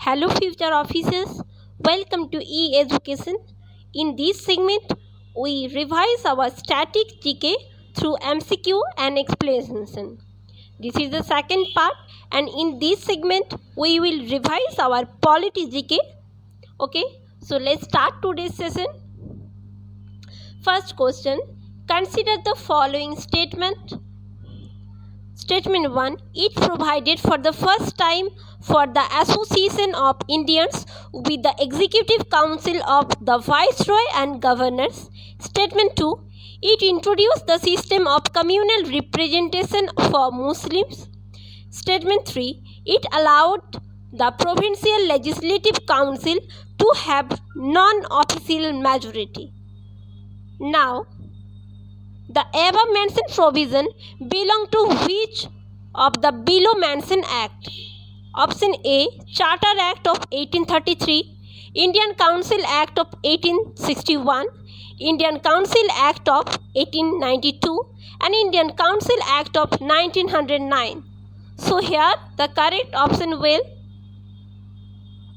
Hello future officers, welcome to e-education. In this segment, we revise our static GK through MCQ and explanation. This is the second part, and in this segment, we will revise our polity GK. Okay, so let's start today's session. First question, consider the following statement. Statement 1. It provided for the first time for the Association of Indians with the Executive Council of the Viceroy and Governors. Statement 2. It introduced the system of communal representation for Muslims. Statement 3. It allowed the Provincial Legislative Council to have non-official majority. Now, the above mentioned provision belong to which of the below mentioned act? Option A, Charter Act of 1833, Indian Council Act of 1861, Indian Council Act of 1892 and Indian Council Act of 1909. So here the correct option will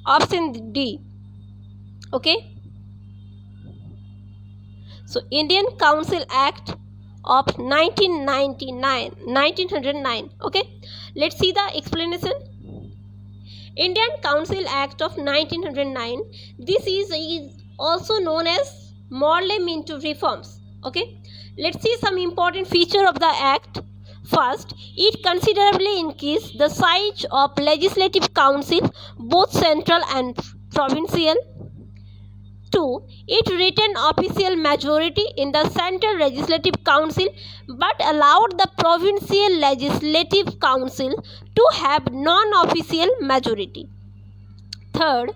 option D. Okay. So Indian Council Act of 1909. Okay, let's see the explanation. Indian Council Act of 1909. This is also known as Morley-Minto reforms. Okay, let's see some important feature of the act. First, it considerably increased the size of legislative council, both central and provincial. 2. It retained official majority in the Central Legislative Council but allowed the Provincial Legislative Council to have non-official majority. Third,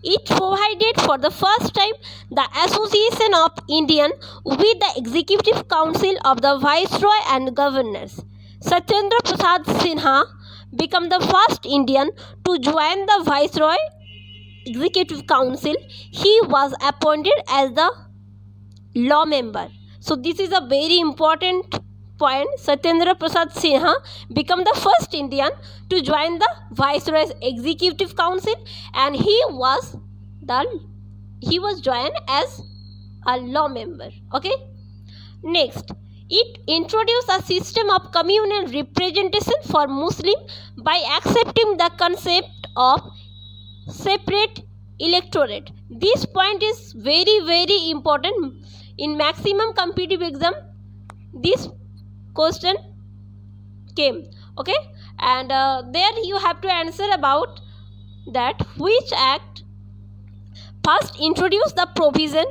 it provided for the first time the Association of Indian with the Executive Council of the Viceroy and Governors. Satyendra Prasad Sinha became the first Indian to join the Viceroy Executive Council. He was appointed as the law member. So this is a very important point. Satyendra Prasad Sinha became the first Indian to join the Viceroy's Executive Council, and he was joined as a law member. Okay. Next, it introduced a system of communal representation for Muslim by accepting the concept of separate electorate. This point is very important. In maximum competitive exam this question came. Okay, and there you have to answer about that which act first introduced the provision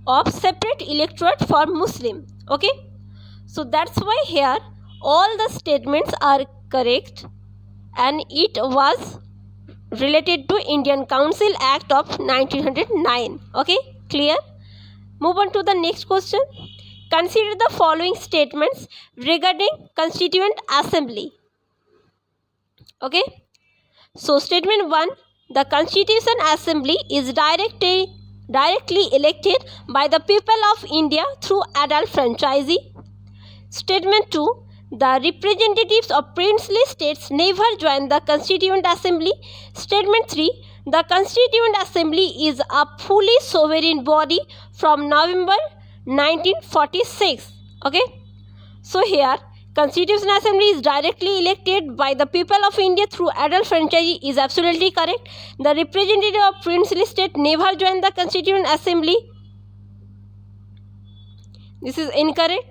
of separate electorate for Muslim. Okay, so that's why here all the statements are correct and it was related to Indian Council Act of 1909. Okay, clear? Move on to the next question. Consider the following statements regarding Constituent Assembly. Okay, so statement 1. The Constituent Assembly is directly elected by the people of India through adult franchise. Statement 2. The representatives of princely states never joined the Constituent Assembly. Statement 3. The Constituent Assembly is a fully sovereign body from November 1946. Okay. So here, Constituent Assembly is directly elected by the people of India through adult franchise is absolutely correct. The representative of princely state never joined the Constituent Assembly. This is incorrect.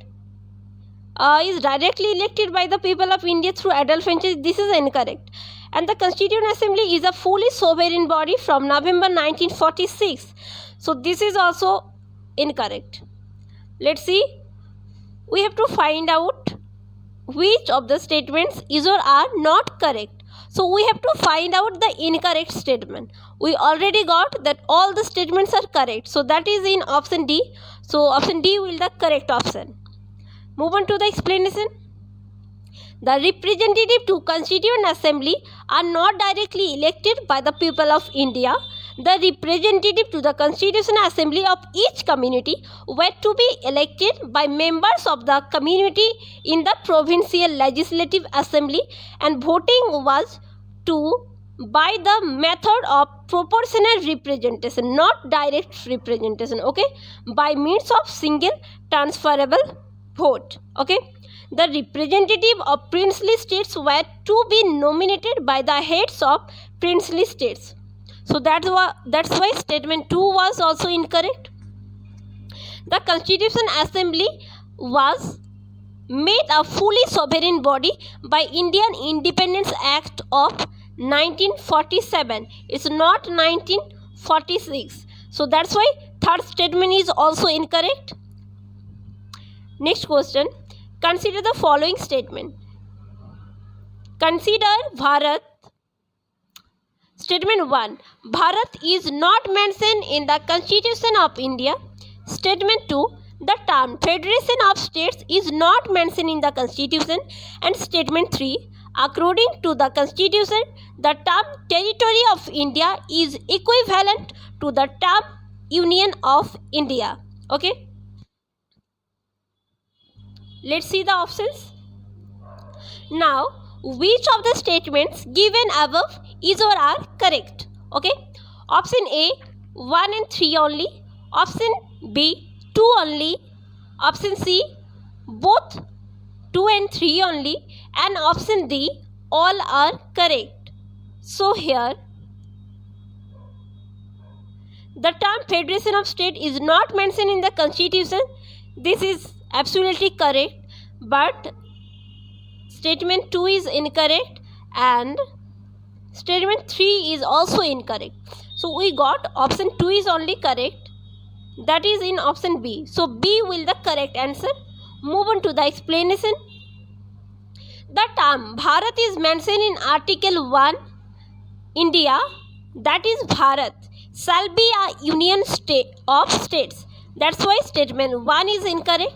Is directly elected by the people of India through adult franchise. This is incorrect. And the Constituent Assembly is a fully sovereign body from November 1946. So this is also incorrect. Let's see. We have to find out which of the statements is or are not correct. So we have to find out the incorrect statement. We already got that all the statements are correct. So that is in option D. So option D will be the correct option. Move on to the explanation. The representative to Constituent Assembly are not directly elected by the people of India. The representative to the Constituent Assembly of each community were to be elected by members of the community in the Provincial Legislative Assembly, and voting was to by the method of proportional representation, not direct representation, okay, by means of single transferable vote, okay. The representative of princely states were to be nominated by the heads of princely states. So that's why statement 2 was also incorrect. The Constitution Assembly was made a fully sovereign body by Indian Independence Act of 1947. It's not 1946. So that's why third statement is also incorrect. Next question. Consider the following statement. Consider Bharat. Statement 1. Bharat is not mentioned in the Constitution of India. Statement 2. The term Federation of States is not mentioned in the Constitution. And statement 3. According to the Constitution, the term Territory of India is equivalent to the term Union of India. Okay. Let's see the options. Now, which of the statements given above is or are correct? Okay. Option A, 1 and 3 only. Option B, 2 only. Option C, both 2 and 3 only. And option D, all are correct. So here, the term Federation of State is not mentioned in the Constitution. This is absolutely correct. But statement 2 is incorrect and statement 3 is also incorrect. So we got option 2 is only correct. That is in option B. So B will the correct answer. Move on to the explanation. The term Bharat is mentioned in Article 1. India, that is Bharat, shall be a union state of states. That's why statement 1 is incorrect.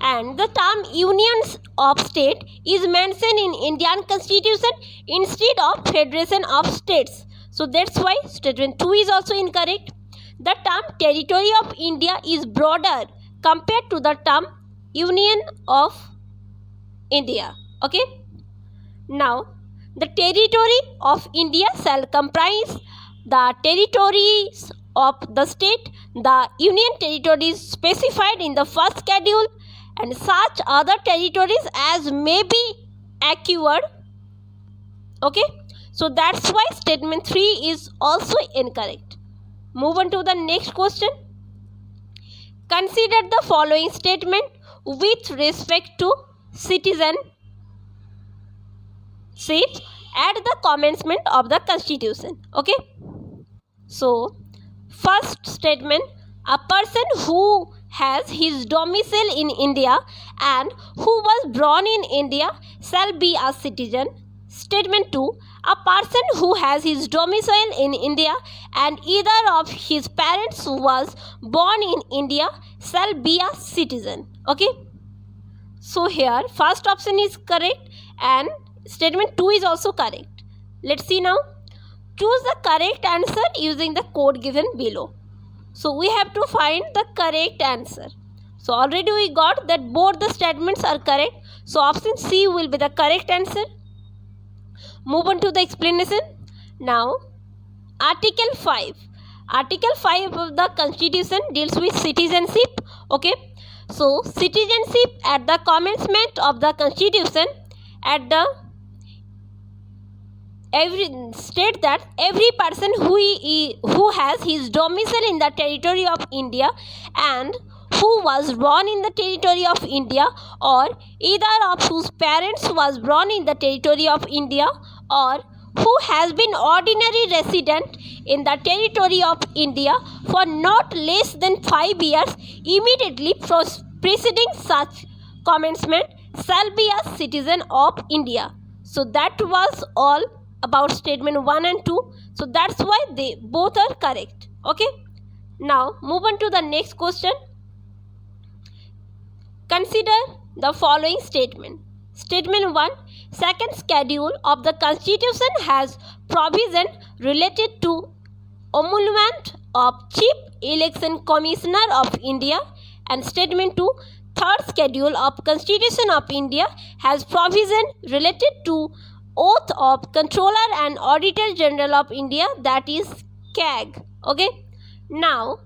And the term unions of state is mentioned in Indian Constitution instead of Federation of States. So that's why statement 2 is also incorrect. The term Territory of India is broader compared to the term Union of India. Okay. Now, the territory of India shall comprise the territories of the state, the union territories specified in the first schedule, and such other territories as may be acquired. Okay. So that's why statement 3 is also incorrect. Move on to the next question. Consider the following statement with respect to citizenship at the commencement of the Constitution. Okay. So, first statement, a person who has his domicile in India and who was born in India shall be a citizen. Statement 2, a person who has his domicile in India and either of his parents was born in India shall be a citizen. Okay. So here first option is correct and statement 2 is also correct. Let's see now. Choose the correct answer using the code given below. So we have to find the correct answer. So already we got that both the statements are correct. So option C will be the correct answer. Move on to the explanation. Now, Article 5. Article 5 of the Constitution deals with citizenship. Okay. So, citizenship at the commencement of the Constitution state that every person who has his domicile in the territory of India and who was born in the territory of India or either of whose parents was born in the territory of India or who has been ordinary resident in the territory of India for not less than 5 years immediately preceding such commencement shall be a citizen of India. So that was all about statement 1 and 2. So that's why they both are correct. Okay. Now move on to the next question. Consider the following statement. Statement 1. Second schedule of the Constitution has provision related to emolument of Chief Election Commissioner of India. And statement 2. Third schedule of Constitution of India has provision related to oath of Controller and Auditor General of India, that is CAG. Okay, now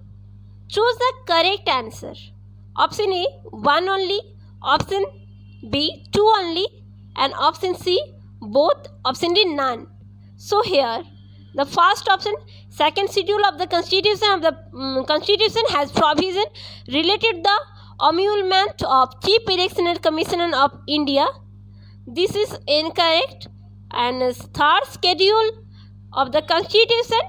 choose the correct answer. Option A 1 only, option B 2 only, and option C both, option D none. So here the first option, second schedule of the constitution has provision related the emolument of Chief Electoral Commissioner of India. This is incorrect. And third schedule of the constitution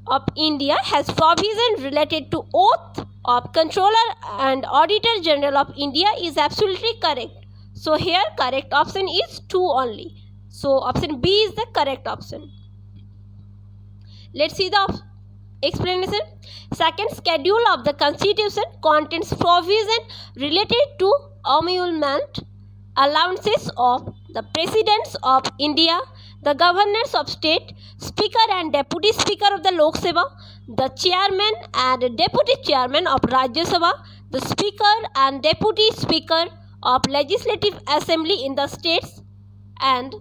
of India has provision related to oath of Controller and Auditor General of India is absolutely correct. So here correct option is 2 only. So option B is the correct option. Let's see the explanation. Second schedule of the constitution contains provision related to emolument, allowances of the presidents of India, the governors of state, speaker and deputy speaker of the Lok Sabha, the chairman and deputy chairman of Rajya Sabha, the speaker and deputy speaker of legislative assembly in the states, and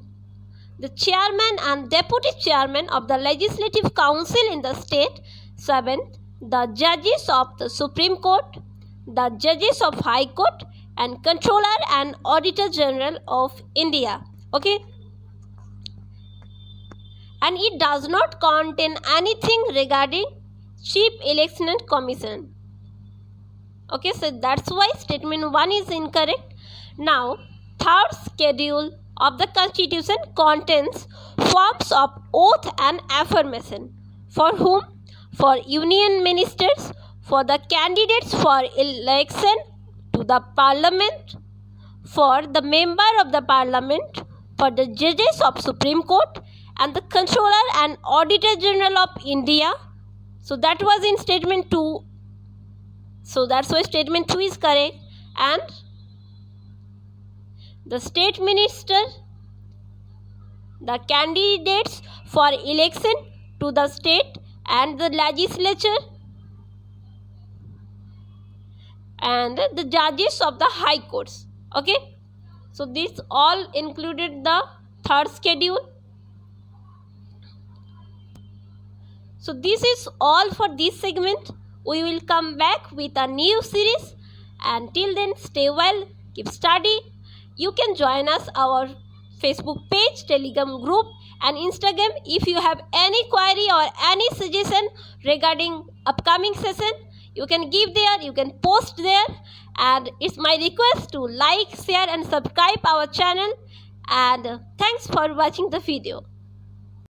the chairman and deputy chairman of the legislative council in the state. 7th, the judges of the Supreme Court, the judges of High Court, and Controller and Auditor General of India. Okay, and it does not contain anything regarding Chief Election Commission. Okay, so that's why statement 1 is incorrect. Now, third schedule of the constitution contains forms of oath and affirmation. For whom? For union ministers, for the candidates for election to the parliament, for the member of the parliament, for the judges of Supreme Court, and the Controller and Auditor General of India. So that was in statement 2. So that's why statement 2 is correct. And the state minister, the candidates for election to the state and the legislature, and the judges of the high courts. Okay, so this all included the third schedule. So this is all for this segment. We will come back with a new series. Until then, stay well, keep study. You can join us our Facebook page, Telegram group, and Instagram. If you have any query or any suggestion regarding upcoming session, you can give there, you can post there. And it's my request to like, share and subscribe our channel. And thanks for watching the video.